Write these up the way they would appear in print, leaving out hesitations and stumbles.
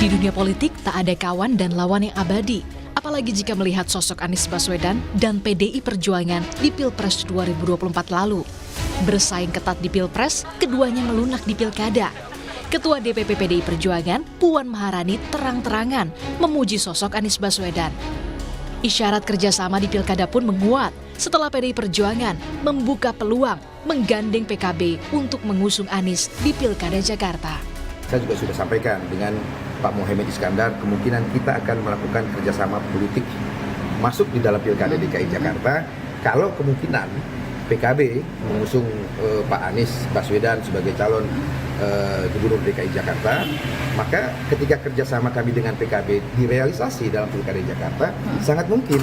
Di dunia politik tak ada kawan dan lawan yang abadi, apalagi jika melihat sosok Anies Baswedan dan PDI Perjuangan di Pilpres 2024 lalu. Bersaing ketat di Pilpres, keduanya melunak di Pilkada. Ketua DPP PDI Perjuangan, Puan Maharani terang-terangan memuji sosok Anies Baswedan. Isyarat kerjasama di Pilkada pun menguat setelah PDI Perjuangan membuka peluang menggandeng PKB untuk mengusung Anies di Pilkada Jakarta. Saya juga sudah sampaikan dengan Pak Muhaimin Iskandar, kemungkinan kita akan melakukan kerjasama politik masuk di dalam Pilkada DKI Jakarta kalau kemungkinan PKB mengusung Pak Anies Baswedan sebagai calon Gubernur DKI Jakarta, maka ketika kerjasama kami dengan PKB direalisasi dalam Pilkada Jakarta, sangat mungkin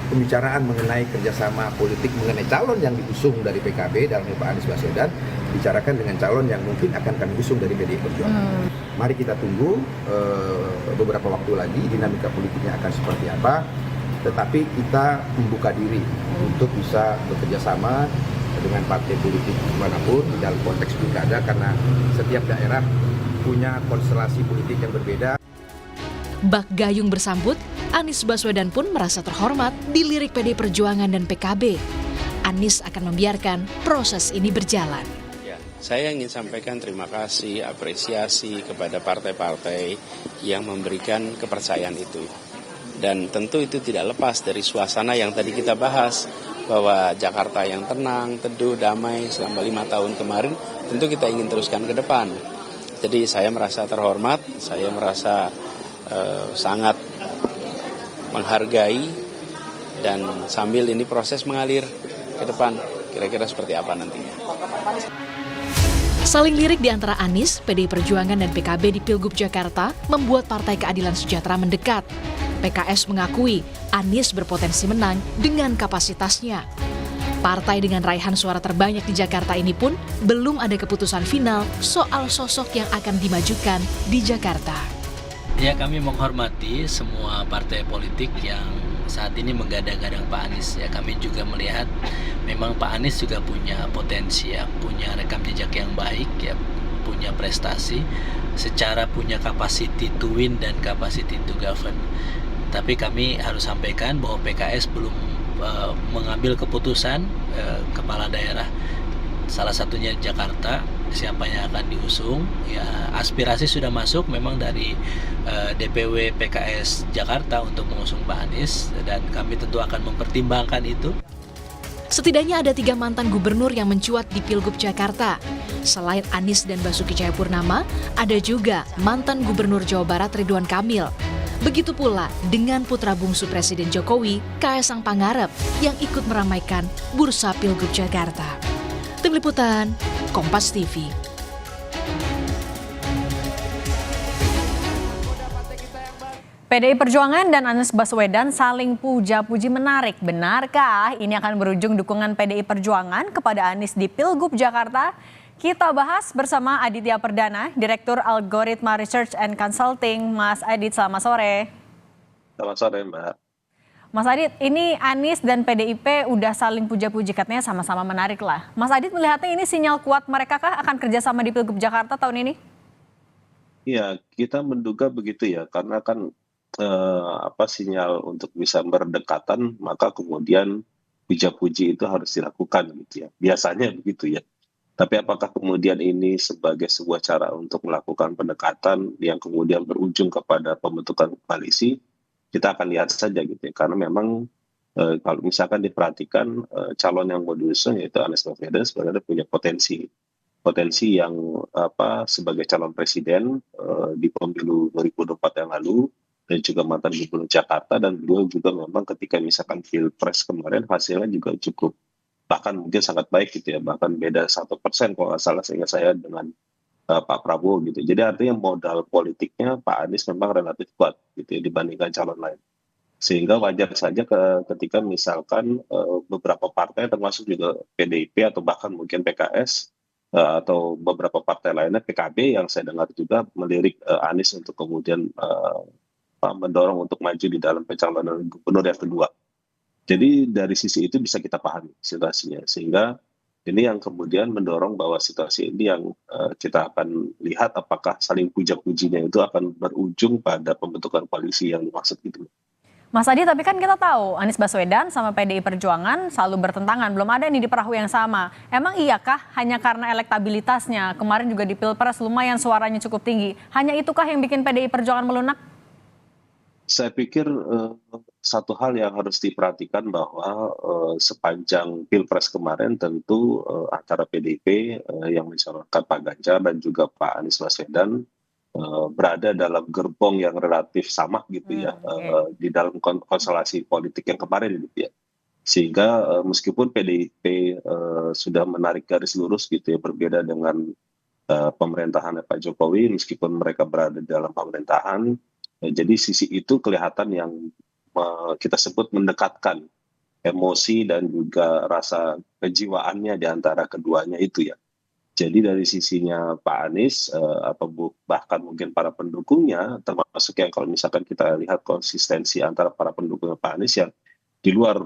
pembicaraan mengenai kerjasama politik mengenai calon yang diusung dari PKB dalam Pak Anies Baswedan bicarakan dengan calon yang mungkin akan kami usung dari PDI Perjuangan. Mari kita tunggu beberapa waktu lagi dinamika politiknya akan seperti apa, tetapi kita membuka diri untuk bisa bekerja sama dengan partai politik manapun di dalam konteks pilkada karena setiap daerah punya konstelasi politik yang berbeda. Bak gayung bersambut, Anies Baswedan pun merasa terhormat dilirik PDI Perjuangan dan PKB. Anies akan membiarkan proses ini berjalan. Saya ingin sampaikan terima kasih, apresiasi kepada partai-partai yang memberikan kepercayaan itu. Dan tentu itu tidak lepas dari suasana yang tadi kita bahas, bahwa Jakarta yang tenang, teduh, damai selama 5 tahun kemarin, tentu kita ingin teruskan ke depan. Jadi saya merasa terhormat, saya merasa sangat menghargai, dan sambil ini proses mengalir ke depan, kira-kira seperti apa nantinya. Saling lirik di antara Anies, PDI Perjuangan dan PKB di Pilgub Jakarta membuat Partai Keadilan Sejahtera mendekat. PKS mengakui Anies berpotensi menang dengan kapasitasnya. Partai dengan raihan suara terbanyak di Jakarta ini pun belum ada keputusan final soal sosok yang akan dimajukan di Jakarta. Ya, kami menghormati semua partai politik yang saat ini menggadang-gadang Pak Anies. Ya, kami juga melihat memang Pak Anies juga punya potensi, ya, punya rekam jejak yang baik, ya, punya prestasi, secara punya capacity to win dan capacity to govern. Tapi kami harus sampaikan bahwa PKS belum mengambil keputusan kepala daerah, salah satunya Jakarta, siapa yang akan diusung. Ya, aspirasi sudah masuk memang dari DPW PKS Jakarta untuk mengusung Pak Anies, dan kami tentu akan mempertimbangkan itu. Setidaknya ada 3 mantan gubernur yang mencuat di Pilgub Jakarta. Selain Anies dan Basuki Cahayapurnama, ada juga mantan Gubernur Jawa Barat Ridwan Kamil. Begitu pula dengan putra bungsu Presiden Jokowi, Kaesang Pangarep, yang ikut meramaikan bursa Pilgub Jakarta. Tim Liputan, Kompas TV. PDI Perjuangan dan Anies Baswedan saling puja-puji menarik. Benarkah ini akan berujung dukungan PDI Perjuangan kepada Anies di Pilgub Jakarta? Kita bahas bersama Aditya Perdana, Direktur Algoritma Research and Consulting. Mas Adit, selamat sore. Selamat sore, Mbak. Mas Adit, ini Anies dan PDIP udah saling puja-puji, katanya sama-sama menarik lah. Mas Adit melihatnya ini sinyal kuat mereka kah akan kerjasama di Pilgub Jakarta tahun ini? Iya, kita menduga begitu ya, karena kan sinyal untuk bisa berdekatan, maka kemudian puja-puji itu harus dilakukan gitu ya. Biasanya begitu ya. Tapi apakah kemudian ini sebagai sebuah cara untuk melakukan pendekatan yang kemudian berujung kepada pembentukan koalisi, kita akan lihat saja gitu ya. Karena memang kalau misalkan diperhatikan calon yang mau diusung yaitu Anies Baswedan sebenarnya punya potensi yang sebagai calon presiden di pemilu 2024 yang lalu, dan juga mantan gubernur Jakarta, dan beliau juga memang ketika misalkan Pilpres kemarin hasilnya juga cukup, bahkan mungkin sangat baik gitu ya, bahkan beda 1% kalau nggak salah sehingga saya dengan Pak Prabowo gitu. Jadi artinya modal politiknya Pak Anies memang relatif kuat gitu ya dibandingkan calon lain. Sehingga wajar saja ketika misalkan beberapa partai termasuk juga PDIP atau bahkan mungkin PKS atau beberapa partai lainnya, PKB yang saya dengar juga melirik Anies untuk kemudian mendorong untuk maju di dalam pencalonan gubernur yang kedua. Jadi dari sisi itu bisa kita pahami situasinya, sehingga Ini yang kemudian mendorong bahwa situasi ini yang kita akan lihat apakah saling puja-pujinya itu akan berujung pada pembentukan koalisi yang dimaksud gitu. Mas Adi, tapi kan kita tahu Anies Baswedan sama PDI Perjuangan selalu bertentangan, belum ada nih di perahu yang sama. Emang iyakah hanya karena elektabilitasnya? Kemarin juga di Pilpres lumayan suaranya cukup tinggi. Hanya itukah yang bikin PDI Perjuangan melunak? Saya pikir satu hal yang harus diperhatikan bahwa sepanjang Pilpres kemarin tentu antara PDIP yang mencalonkan Pak Ganjar dan juga Pak Anies Baswedan berada dalam gerbong yang relatif sama gitu ya Oke. di dalam konstelasi politik yang kemarin gitu ya. Sehingga meskipun PDIP sudah menarik garis lurus gitu ya berbeda dengan pemerintahan Pak Jokowi meskipun mereka berada di dalam pemerintahan. Jadi sisi itu kelihatan yang kita sebut mendekatkan emosi dan juga rasa kejiwaannya di antara keduanya itu ya. Jadi dari sisinya Pak Anies atau bahkan mungkin para pendukungnya, termasuk yang kalau misalkan kita lihat konsistensi antara para pendukung Pak Anies yang di luar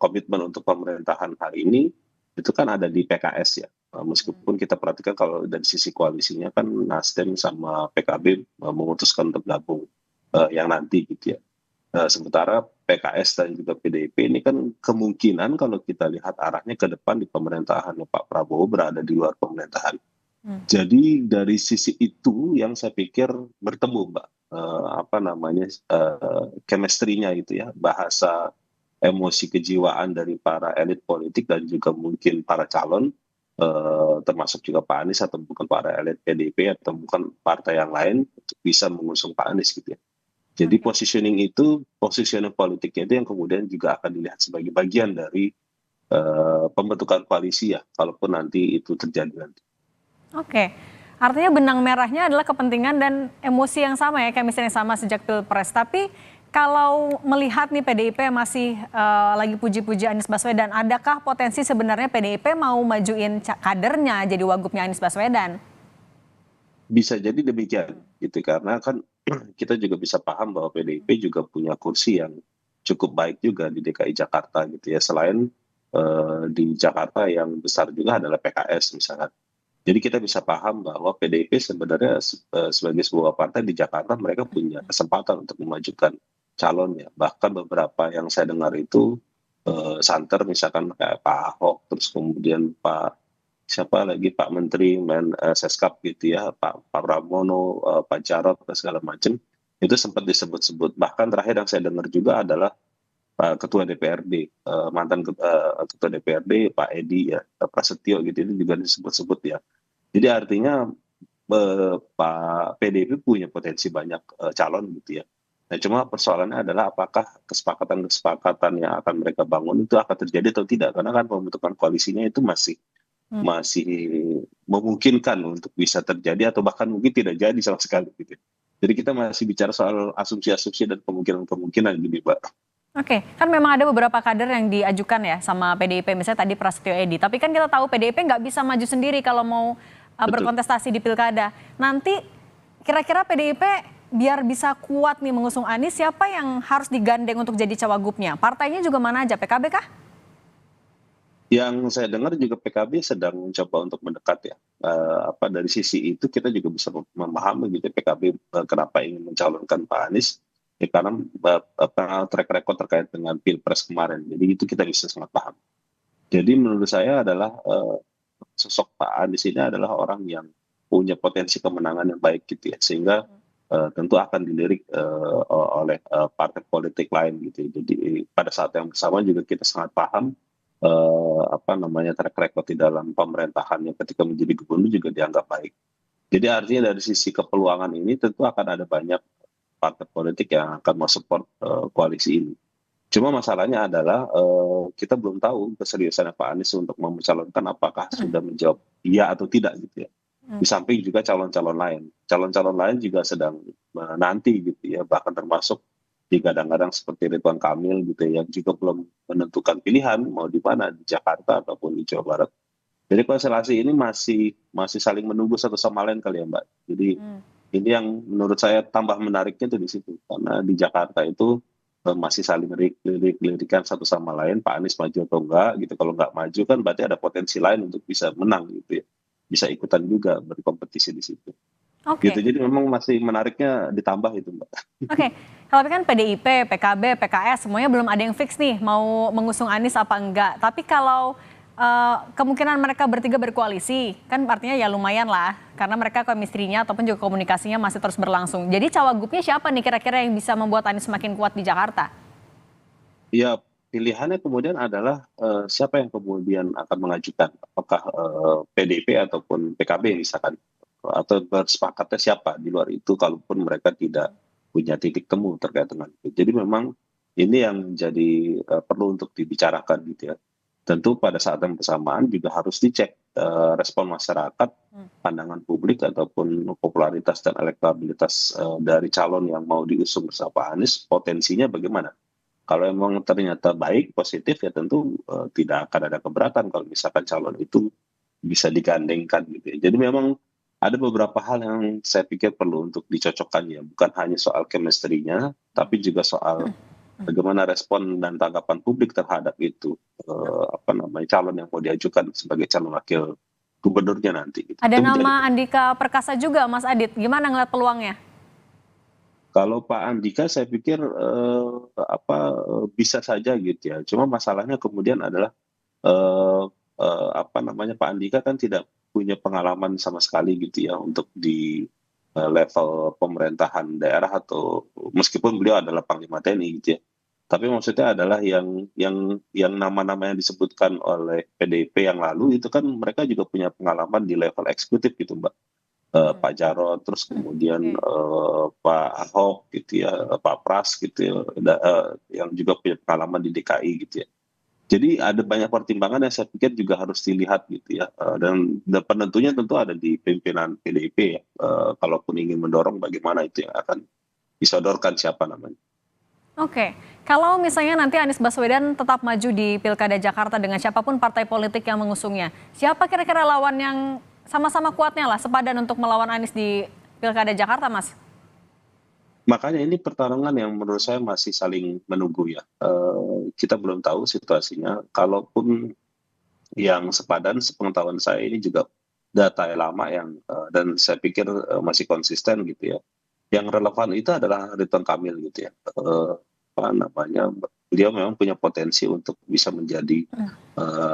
komitmen untuk pemerintahan hari ini, itu kan ada di PKS ya. Meskipun kita perhatikan kalau dari sisi koalisinya kan Nasdem sama PKB memutuskan untuk gabung yang nanti gitu ya. Sementara PKS dan juga PDIP ini kan kemungkinan kalau kita lihat arahnya ke depan di pemerintahan Pak Prabowo berada di luar pemerintahan. Jadi dari sisi itu yang saya pikir bertemu Mbak, apa namanya chemistry-nya itu ya, bahasa emosi kejiwaan dari para elit politik dan juga mungkin para calon, termasuk juga Pak Anies atau bukan para elit PDIP atau bukan partai yang lain untuk bisa mengusung Pak Anies gitu ya. Jadi Oke. positioning politiknya itu yang kemudian juga akan dilihat sebagai bagian dari pembentukan koalisi ya, kalaupun nanti itu terjadi nanti. Oke. Artinya benang merahnya adalah kepentingan dan emosi yang sama ya, kayak misalnya sama sejak Pilpres. Tapi kalau melihat nih PDIP masih lagi puji-puji Anies Baswedan, adakah potensi sebenarnya PDIP mau majuin kadernya jadi wagubnya Anies Baswedan? Bisa jadi demikian gitu karena kan kita juga bisa paham bahwa PDIP juga punya kursi yang cukup baik juga di DKI Jakarta gitu ya selain di Jakarta yang besar juga adalah PKS misalkan. Jadi kita bisa paham bahwa PDIP sebenarnya sebagai sebuah partai di Jakarta mereka punya kesempatan untuk memajukan calonnya. Bahkan beberapa yang saya dengar itu santer misalkan kayak Pak Ahok terus kemudian siapa lagi Pak Menteri Seskap gitu ya Pak Pramono, Pak Jarod dan segala macam itu sempat disebut-sebut. Bahkan terakhir yang saya dengar juga adalah Ketua DPRD mantan Ketua DPRD Pak Edi ya Prasetyo gitu itu juga disebut-sebut ya. Jadi artinya Pak PDIP punya potensi banyak calon gitu ya. Nah cuma persoalannya adalah apakah kesepakatan-kesepakatan yang akan mereka bangun itu akan terjadi atau tidak karena kan pembentukan koalisinya itu masih memungkinkan untuk bisa terjadi atau bahkan mungkin tidak jadi sama sekali gitu. Jadi kita masih bicara soal asumsi-asumsi dan kemungkinan-kemungkinan gini, Mbak. Oke, kan memang ada beberapa kader yang diajukan ya sama PDIP, misalnya tadi Prasetyo Edi. Tapi kan kita tahu PDIP nggak bisa maju sendiri kalau mau Betul. berkontestasi di pilkada. Nanti kira-kira PDIP biar bisa kuat nih mengusung Anies, siapa yang harus digandeng untuk jadi cawagupnya? Partainya juga mana aja, PKB kah? Yang saya dengar juga PKB sedang mencoba untuk mendekat ya. Dari sisi itu kita juga bisa memahami gitu PKB kenapa ingin mencalonkan Pak Anies ya karena track record terkait dengan Pilpres kemarin. Jadi itu kita bisa sangat paham. Jadi menurut saya adalah sosok Pak Anies ini adalah orang yang punya potensi kemenangan yang baik gitu ya. Sehingga tentu akan dilirik oleh partai politik lain gitu. Jadi pada saat yang bersama juga kita sangat paham track record di dalam pemerintahannya ketika menjadi gubernur juga dianggap baik. Jadi artinya dari sisi kepeluangan ini tentu akan ada banyak partai politik yang akan mau support koalisi ini. Cuma masalahnya adalah kita belum tahu keseriusan Pak Anies untuk mencalonkan apakah sudah menjawab iya atau tidak gitu ya. Di samping juga calon-calon lain. Calon-calon lain juga sedang menanti gitu ya, bahkan termasuk digadang-gadang seperti Ridwan Kamil gitu ya, yang juga belum menentukan pilihan mau di mana di Jakarta ataupun di Jawa Barat. Jadi konstelasi ini masih saling menunggu satu sama lain kali ya Mbak. Jadi ini yang menurut saya tambah menariknya tuh di situ karena di Jakarta itu masih saling lirik-lirikan satu sama lain, Pak Anies maju atau enggak gitu. Kalau nggak maju kan berarti ada potensi lain untuk bisa menang gitu ya. Bisa ikutan juga berkompetisi di situ. Gitu. Oke. Jadi memang masih menariknya ditambah itu, Mbak. Oke, kalau kan PDIP, PKB, PKS semuanya belum ada yang fix nih mau mengusung Anies apa enggak. Tapi kalau kemungkinan mereka bertiga berkoalisi, kan artinya ya lumayan lah, karena mereka chemistry-nya ataupun juga komunikasinya masih terus berlangsung. Jadi cawagupnya siapa nih kira-kira yang bisa membuat Anies semakin kuat di Jakarta? Ya, pilihannya kemudian adalah siapa yang kemudian akan mengajukan, apakah PDIP ataupun PKB misalkan, atau bersepakatnya siapa di luar itu, kalaupun mereka tidak punya titik temu terkait dengan itu. Jadi memang ini yang jadi perlu untuk dibicarakan gitu ya. Tentu pada saat yang bersamaan juga harus dicek respon masyarakat, pandangan publik ataupun popularitas dan elektabilitas dari calon yang mau diusung bersama Pak Anies, potensinya bagaimana. Kalau emang ternyata baik, positif, ya tentu tidak akan ada keberatan kalau misalkan calon itu bisa digandengkan gitu ya. Jadi memang ada beberapa hal yang saya pikir perlu untuk dicocokkan ya, bukan hanya soal chemistry-nya, tapi juga soal bagaimana respon dan tanggapan publik terhadap itu calon yang mau diajukan sebagai calon wakil gubernurnya nanti. Gitu. Ada Itu menjadi nama Andika Perkasa juga, Mas Adit. Gimana ngeliat peluangnya? Kalau Pak Andika saya pikir bisa saja gitu ya. Cuma masalahnya kemudian adalah Pak Andika kan tidak punya pengalaman sama sekali gitu ya untuk di level pemerintahan daerah, atau meskipun beliau adalah Panglima TNI gitu ya. Tapi maksudnya adalah yang nama-nama yang disebutkan oleh PDIP yang lalu itu kan mereka juga punya pengalaman di level eksekutif gitu, Mbak. Pak Jarod, terus kemudian Pak Ahok gitu ya, Pak Pras gitu ya, yang juga punya pengalaman di DKI gitu ya. Jadi ada banyak pertimbangan yang saya pikir juga harus dilihat gitu ya, dan penentunya tentu ada di pimpinan PDIP ya, kalaupun ingin mendorong bagaimana itu yang akan disodorkan siapa namanya. Oke, kalau misalnya nanti Anies Baswedan tetap maju di Pilkada Jakarta dengan siapapun partai politik yang mengusungnya, siapa kira-kira lawan yang sama-sama kuatnya lah, sepadan untuk melawan Anies di Pilkada Jakarta, Mas? Makanya ini pertarungan yang menurut saya masih saling menunggu ya. Kita belum tahu situasinya. Kalaupun yang sepadan, sepengetahuan saya ini juga data yang lama yang dan saya pikir masih konsisten gitu ya. Yang relevan itu adalah Ridwan Kamil gitu ya. Beliau memang punya potensi untuk bisa menjadi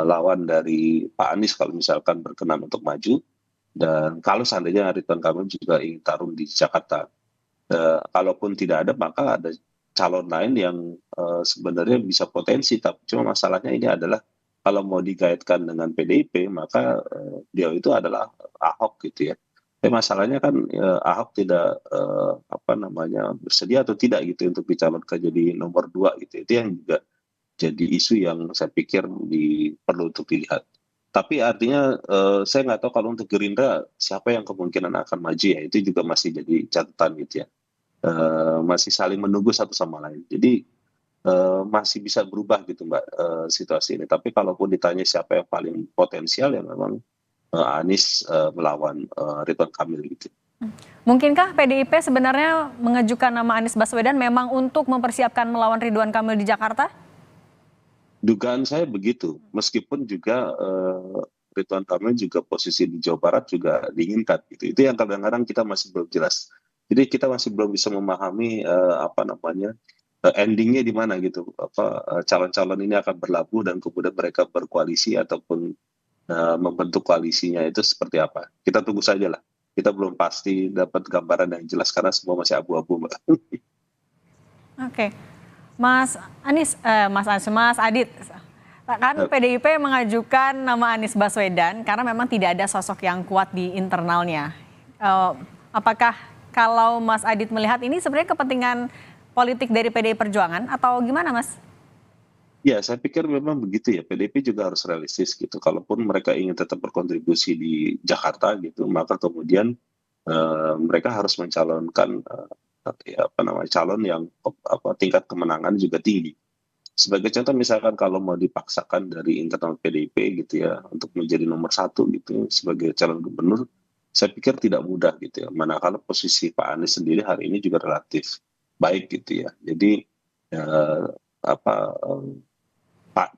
lawan dari Pak Anies kalau misalkan berkenan untuk maju. Dan kalau seandainya Ridwan Kamil juga ingin tarung di Jakarta, kalaupun tidak ada, maka ada calon lain yang sebenarnya bisa potensi. Tapi cuma masalahnya ini adalah kalau mau digaitkan dengan PDIP, maka dia itu adalah Ahok gitu ya. Tapi masalahnya kan Ahok tidak bersedia atau tidak gitu untuk dicalonkan jadi nomor 2 gitu. Itu yang juga jadi isu yang saya pikir perlu untuk dilihat. Tapi artinya saya nggak tahu kalau untuk Gerindra siapa yang kemungkinan akan maju ya, itu juga masih jadi catatan gitu ya. Masih saling menunggu satu sama lain. Jadi masih bisa berubah gitu Mbak situasi ini. Tapi kalaupun ditanya siapa yang paling potensial, ya memang Anies melawan Ridwan Kamil gitu. Mungkinkah PDIP sebenarnya mengajukan nama Anies Baswedan memang untuk mempersiapkan melawan Ridwan Kamil di Jakarta? Dugaan saya begitu, meskipun juga Ridwan Kamil juga posisi di Jawa Barat juga diinginkan gitu. Itu yang kadang-kadang kita masih belum jelas. Jadi kita masih belum bisa memahami endingnya di mana gitu. Calon-calon ini akan berlabuh dan kemudian mereka berkoalisi ataupun membentuk koalisinya itu seperti apa. Kita tunggu saja lah. Kita belum pasti dapat gambaran yang jelas karena semua masih abu-abu, Mbak. Oke. Mas Adit, kan PDIP mengajukan nama Anies Baswedan karena memang tidak ada sosok yang kuat di internalnya. Apakah kalau Mas Adit melihat ini sebenarnya kepentingan politik dari PDI Perjuangan atau gimana, Mas? Ya, saya pikir memang begitu ya. PDIP juga harus realistis gitu. Kalaupun mereka ingin tetap berkontribusi di Jakarta gitu, maka kemudian mereka harus mencalonkan calon yang tingkat kemenangan juga tinggi. Sebagai contoh misalkan kalau mau dipaksakan dari internal PDIP gitu ya untuk menjadi nomor 1 gitu sebagai calon gubernur, saya pikir tidak mudah gitu ya. Manakala posisi Pak Anies sendiri hari ini juga relatif baik gitu ya. Jadi eh, apa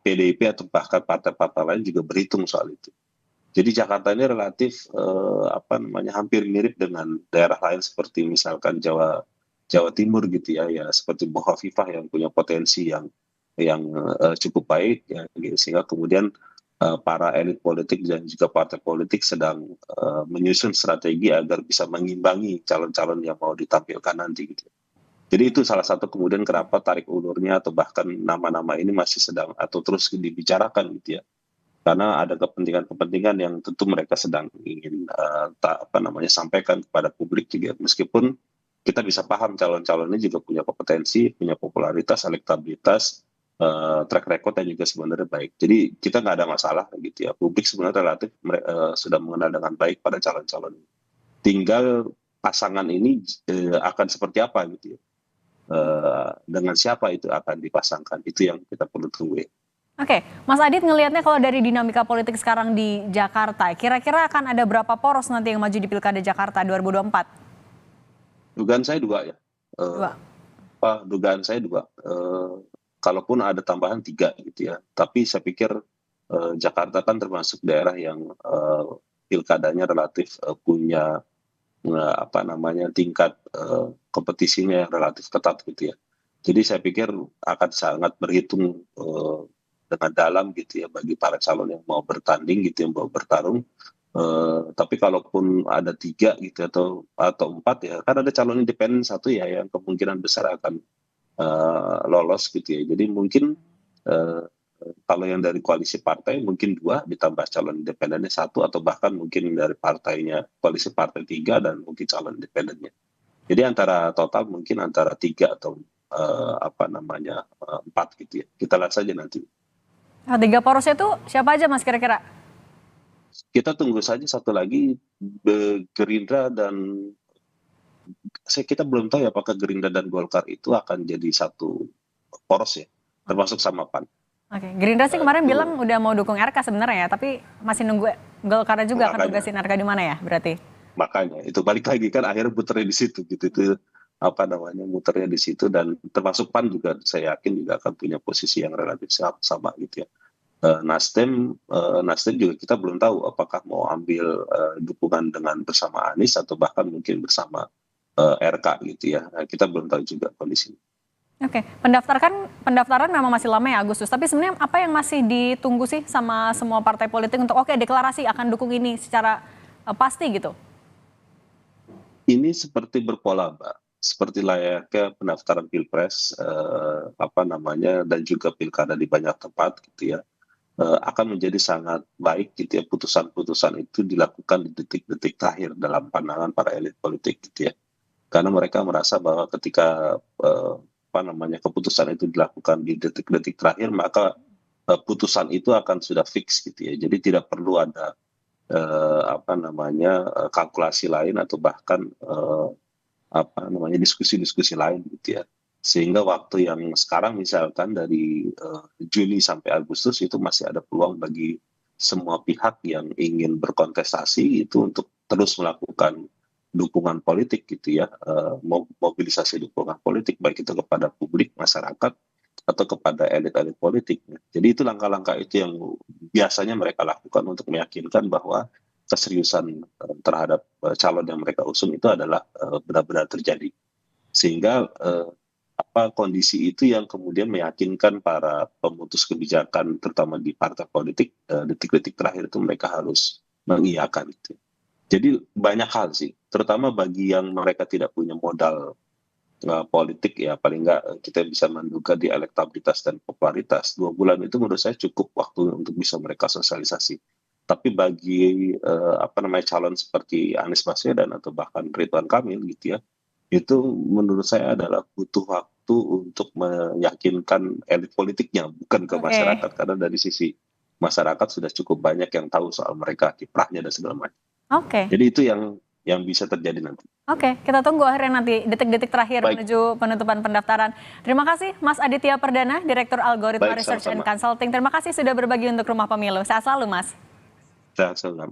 PDIP atau bahkan partai-partai lain juga berhitung soal itu. Jadi Jakarta ini relatif hampir mirip dengan daerah lain seperti misalkan Jawa Timur gitu ya, ya seperti Bu Hovifah yang punya potensi yang cukup baik ya, gitu. Sehingga kemudian para elit politik dan juga partai politik sedang menyusun strategi agar bisa mengimbangi calon-calon yang mau ditampilkan nanti gitu. Jadi itu salah satu kemudian kenapa tarik ulurnya atau bahkan nama-nama ini masih sedang atau terus dibicarakan gitu ya. Karena ada kepentingan-kepentingan yang tentu mereka sedang ingin sampaikan kepada publik juga. Meskipun kita bisa paham calon-calonnya juga punya kompetensi, punya popularitas, elektabilitas, track record yang juga sebenarnya baik. Jadi kita nggak ada masalah gitu ya. Publik sebenarnya relatif sudah mengenal dengan baik pada calon-calon. Tinggal pasangan ini akan seperti apa gitu ya. Dengan siapa itu akan dipasangkan, itu yang kita perlu tunggu ya. Oke, Mas Adit ngelihatnya kalau dari dinamika politik sekarang di Jakarta, kira-kira akan ada berapa poros nanti yang maju di Pilkada Jakarta 2024? Dugaan saya dua ya. Dua. Dugaan saya dua. Kalaupun ada tambahan 3 gitu ya. Tapi saya pikir Jakarta kan termasuk daerah yang pilkadanya relatif punya tingkat kompetisinya yang relatif ketat gitu ya. Jadi saya pikir akan sangat berhitung dengan dalam gitu ya bagi para calon yang mau bertanding gitu, yang mau bertarung. Tapi kalaupun ada 3 gitu atau 4 ya, kan ada calon independen 1 ya yang kemungkinan besar akan lolos gitu ya. Jadi mungkin kalau yang dari koalisi partai mungkin 2 ditambah calon independennya 1 atau bahkan mungkin dari partainya koalisi partai 3 dan mungkin calon independennya. Jadi total mungkin antara 3 atau 4 gitu ya. Kita lihat saja nanti. Nah, 3 poros itu siapa aja Mas kira-kira? Kita tunggu saja satu lagi Gerindra dan kita belum tahu ya apakah Gerindra dan Golkar itu akan jadi satu poros ya, termasuk sama PAN. Oke, Gerindra sih kemarin bilang udah mau dukung RK sebenarnya ya, tapi masih nunggu Golkar juga akan tugasin RK di mana ya berarti? Makanya itu balik lagi kan akhirnya muternya di situ gitu, itu muternya di situ, dan termasuk PAN juga saya yakin juga akan punya posisi yang relatif sama gitu ya. Nasdem juga kita belum tahu apakah mau ambil dukungan dengan bersama Anies atau bahkan mungkin bersama RK gitu ya. Nah, kita belum tahu juga kondisinya. Oke, pendaftaran memang masih lama ya Agustus, tapi sebenarnya apa yang masih ditunggu sih sama semua partai politik untuk deklarasi akan dukung ini secara pasti gitu? Ini seperti berpola Mbak, seperti layaknya pendaftaran Pilpres dan juga pilkada di banyak tempat gitu ya. Akan menjadi sangat baik gitu ya, putusan-putusan itu dilakukan di detik-detik terakhir dalam pandangan para elit politik gitu ya. Karena mereka merasa bahwa ketika keputusan itu dilakukan di detik-detik terakhir, maka putusan itu akan sudah fix gitu ya. Jadi tidak perlu ada kalkulasi lain atau bahkan diskusi-diskusi lain gitu ya. Sehingga waktu yang sekarang misalkan dari Juni sampai Agustus itu masih ada peluang bagi semua pihak yang ingin berkontestasi itu untuk terus melakukan dukungan politik gitu ya, mobilisasi dukungan politik baik itu kepada publik, masyarakat atau kepada elit-elit politik. Jadi itu langkah-langkah itu yang biasanya mereka lakukan untuk meyakinkan bahwa keseriusan terhadap calon yang mereka usung itu adalah benar-benar terjadi. Sehingga kondisi itu yang kemudian meyakinkan para pemutus kebijakan terutama di partai politik detik-detik terakhir itu mereka harus mengiyakan itu. Jadi banyak hal sih, terutama bagi yang mereka tidak punya modal politik ya, paling nggak kita bisa menduga di elektabilitas dan popularitas. 2 bulan itu menurut saya cukup waktu untuk bisa mereka sosialisasi. Tapi bagi calon seperti Anies Baswedan atau bahkan Ridwan Kamil gitu ya, itu menurut saya adalah butuh waktu untuk meyakinkan elit politiknya, bukan ke masyarakat, karena dari sisi masyarakat sudah cukup banyak yang tahu soal mereka, kiprahnya dan segala macam. Jadi itu yang bisa terjadi nanti. Kita tunggu akhirnya nanti detik-detik terakhir menuju penutupan pendaftaran. Terima kasih Mas Aditya Perdana, Direktur Algoritma Research and Consulting. Terima kasih sudah berbagi untuk Rumah Pemilu. Sehat selalu Mas. Sehat selalu.